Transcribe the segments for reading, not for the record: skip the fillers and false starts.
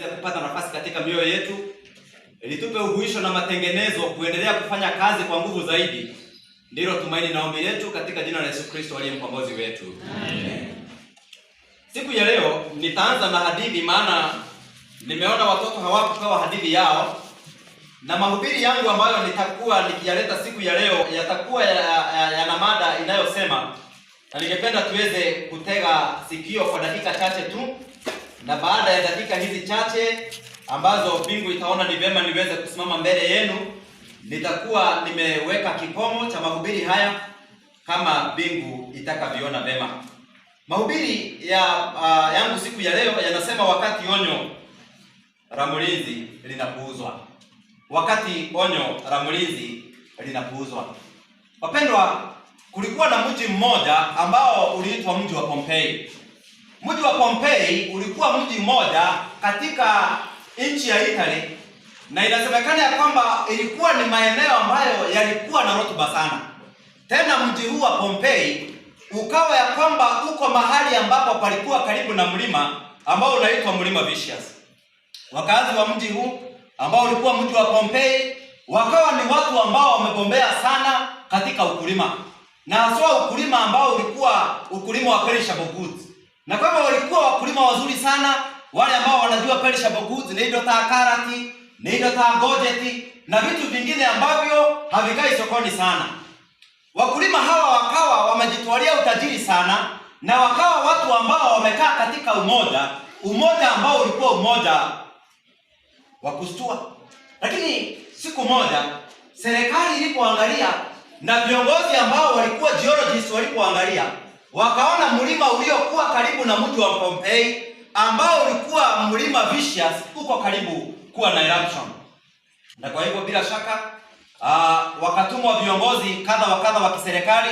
kupata nafasi katika mioyo yetu, litupe uhuisho na matengenezo kuendelea kufanya kazi kwa nguvu zaidi. Ndilo tumaini na ombi letu katika jina la Yesu Kristo aliye mkombozi wetu. Amen. Siku ya leo nitaanza na hadithi, maana nimeona watoto hawakupewa hadithi yao, na mahubiri yangu ambayo nitakuwa nikiyaleta siku ya leo yatakuwa yana mada inayosema, na ningependa tuweze kutega sikio kwa dakika chache tu, na baada ya dakika hizi chache ambazo mbingu itaona ni vema niweze kusimama mbele yenu, nitakuwa nimeweka kikomo cha mahubiri haya kama mbingu itakavyoona vema. Mahubiri yangu siku ya leo yanasema wakati onyo la mlinzi linapuuzwa. Wakati onyo la mlinzi linapuuzwa. Wapendwa, kulikuwa na mji mmoja ambao uliitwa mji wa Pompeii. Mji wa Pompeii ulikuwa mji mmoja katika nchi ya Italy, na inasemekana ya kwamba ilikuwa ni maeneo ambayo yalikuwa na rutuba sana. Tena mji huu wa Pompeii ukawa ya kwamba uko mahali ambapo palikuwa karibu na mlima ambao unaitwa mlima Vicious. Wakazi wa mji huu ambao ulikuwa mji wa Pompeii wakawa ni watu ambao wamebombea sana katika ukulima, na haswa ukulima ambao ulikuwa ukulima wa perishable goods. Na kwa hivyo walikuwa wakulima wazuri sana, wale ambao wanajua perishable goods, ni ndio karati, ni ndio gojeti na vitu vingine ambavyo havikai sokoni sana. Wakulima hawa wakawa wamejitwalia utajiri sana, na wakawa watu ambao wamekaa katika umoja ambao ulikuwa umoja wa kustua. Lakini siku moja serikali ilipoangalia na viongozi ambao walikuwa geologists walipoangalia, wakaona mlima uliokuwa karibu na mji wa Pompeii ambao ulikuwa mlima Vicious uko karibu kuwa na eruption. Na kwa hivyo bila shaka wakatumwa viongozi kadha wa kadha wa kiserikali,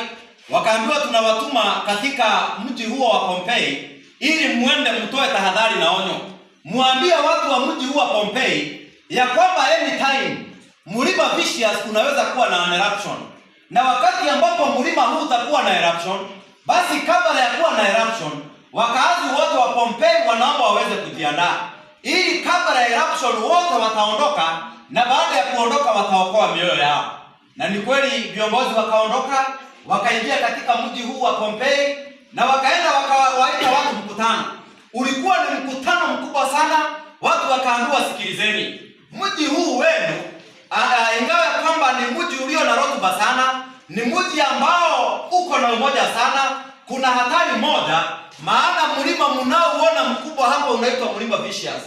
wakaambiwa tunawatuma katika mji huo wa Pompeii ili muende mtoe tahadhari na onyo. Muambie watu wa mji huo wa Pompeii ya kwamba anytime mlima Vicious unaweza kuwa na eruption. Na wakati ambapo mlima huu utakuwa na eruption, basi kabla ya kuwa na eruption, wakazi wote wa Pompeii wanaomba waweze kujiandaa, ili kabla ya eruption wote wataondoka, na baada ya kuondoka wataokoa mioyo yao. Na ni kweli viongozi wakaondoka, wakaingia katika mji huu wa Pompeii, na wakaenda wakawaita watu mkutano. Ulikuwa ni mkutano mkubwa sana. Watu wakaambiwa, sikilizeni, mji huu wenu ingawa kwamba ni mji ulio na rutuba sana, ni mji ambao uko na umoja sana, kuna hatari moja, maana mlima mnaoona mkubwa hapo unaitwa mlima Vicious.